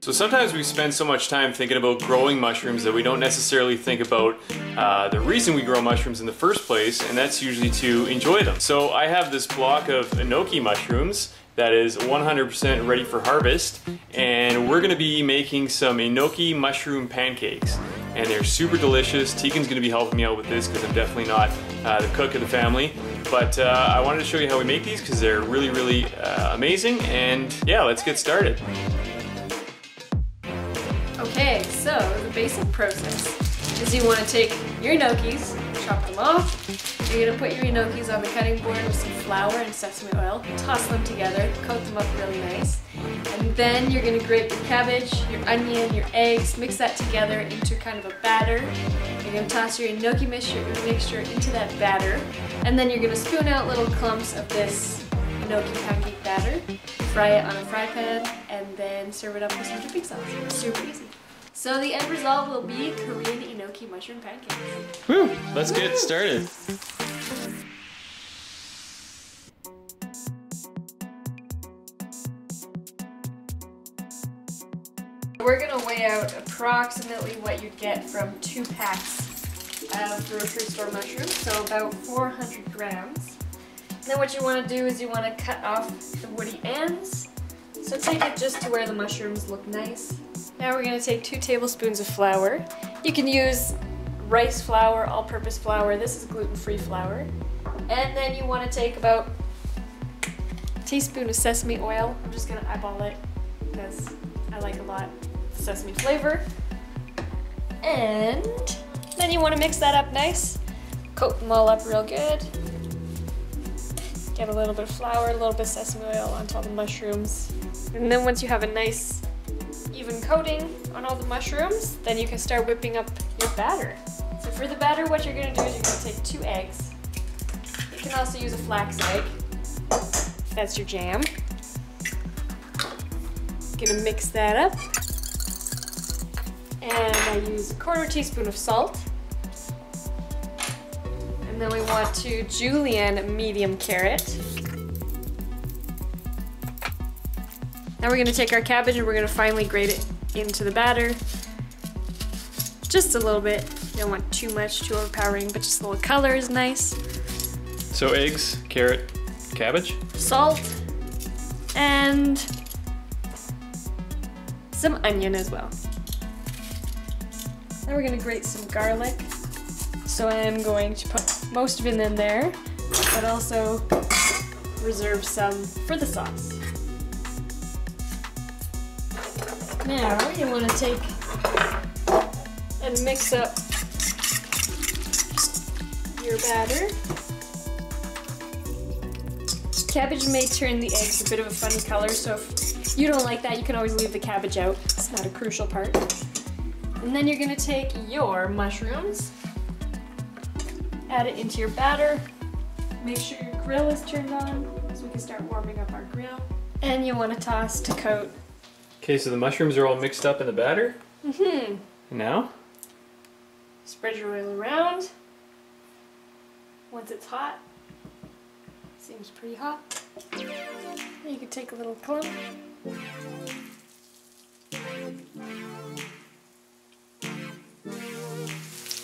So sometimes we spend so much time thinking about growing mushrooms that we don't necessarily think about the reason we grow mushrooms in the first place, and that's usually to enjoy them. So I have this block of Enoki mushrooms that is 100% ready for harvest, and we're gonna be making some Enoki mushroom pancakes. And they're super delicious. Tegan's gonna be helping me out with this because I'm definitely not the cook of the family. But I wanted to show you how we make these because they're really, really amazing. And yeah, let's get started. Okay, so the basic process is you want to take your Enokis, chop them off. You're going to put your Enokis on the cutting board with some flour and sesame oil, toss them together, coat them up really nice. And then you're going to grate your cabbage, your onion, your eggs, mix that together into kind of a batter. You're going to toss your Enoki mixture into that batter. And then you're going to spoon out little clumps of this Enoki pancake batter, fry it on a fry pan, and then serve it up with some dipping sauce. Super easy. So the end result will be Korean Enoki mushroom pancakes. Woo! Let's get started. We're going to weigh out approximately what you'd get from 2 packs of grocery store mushrooms, so about 400 grams. And then what you want to do is you want to cut off the woody ends. So take it just to where the mushrooms look nice. Now we're going to take 2 tablespoons of flour. You can use rice flour, all-purpose flour. This is gluten-free flour. And then you want to take about a teaspoon of sesame oil. I'm just going to eyeball it because I like a lot of sesame flavor. And then you want to mix that up nice. Coat them all up real good. Get a little bit of flour, a little bit of sesame oil onto all the mushrooms. And then once you have a nice even coating on all the mushrooms, then you can start whipping up your batter. So for the batter, what you're going to do is you're going to take 2 eggs. You can also use a flax egg. That's your jam. Gonna mix that up. And I use a 1/4 teaspoon of salt. And then we want to julienne medium carrot. Now we're going to take our cabbage and we're going to finely grate it into the batter. Just a little bit. You don't want too much, too overpowering, but just a little color is nice. So eggs, carrot, cabbage? Salt, and some onion as well. Now we're going to grate some garlic. So I'm going to put most of it in there, but also reserve some for the sauce. Now you want to take and mix up your batter. Cabbage may turn the eggs a bit of a funny color, so if you don't like that, you can always leave the cabbage out. It's not a crucial part. And then you're going to take your mushrooms, add it into your batter. Make sure your grill is turned on so we can start warming up our grill. And you want to toss to coat. Okay, so the mushrooms are all mixed up in the batter? Mm-hmm. Now? Spread your oil around. Once it's hot, seems pretty hot. You can take a little clump.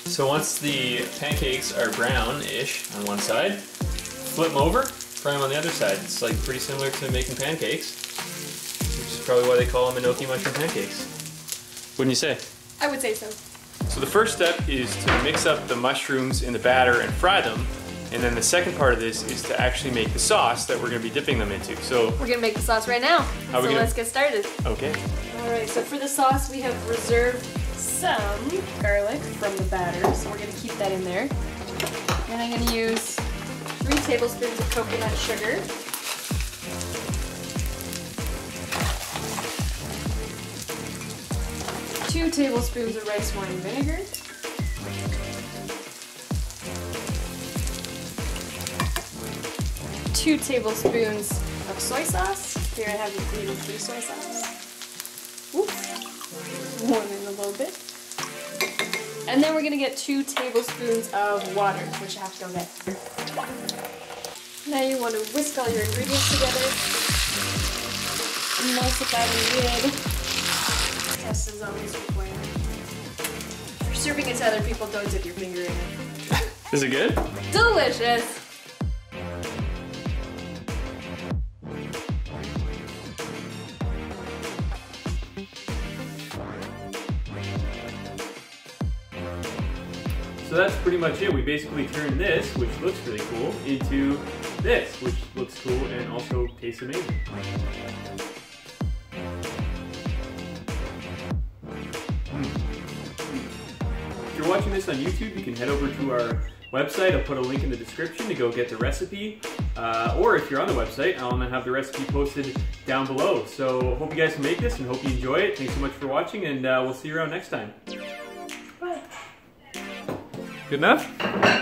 So once the pancakes are brownish on one side, flip them over, fry them on the other side. It's like pretty similar to making pancakes, which is probably why they call them Enoki mushroom pancakes. Wouldn't you say? I would say so. So the first step is to mix up the mushrooms in the batter and fry them. And then the second part of this is to actually make the sauce that we're going to be dipping them into. So we're going to make the sauce right now. So let's get started. Okay. Alright, so for the sauce we have reserved some garlic from the batter. So we're going to keep that in there. And I'm going to use 3 tablespoons of coconut sugar. Two tablespoons of rice wine vinegar. 2 tablespoons of soy sauce. Here I have the gluten-free soy sauce. Oops, more than a little bit. And then we're gonna get 2 tablespoons of water, which you have to go get. Now you want to whisk all your ingredients together. Emulsify the lid. test is always required. If you're serving it to other people, don't dip your finger in it. Is it good? Delicious! So that's pretty much it. We basically turned this, which looks really cool, into this, which looks cool and also tastes amazing. If you're watching this on YouTube, you can head over to our website. I'll put a link in the description to go get the recipe. Or if you're on the website, I'll have the recipe posted down below. So hope you guys can make this and hope you enjoy it. Thanks so much for watching, and we'll see you around next time. Bye. Good enough?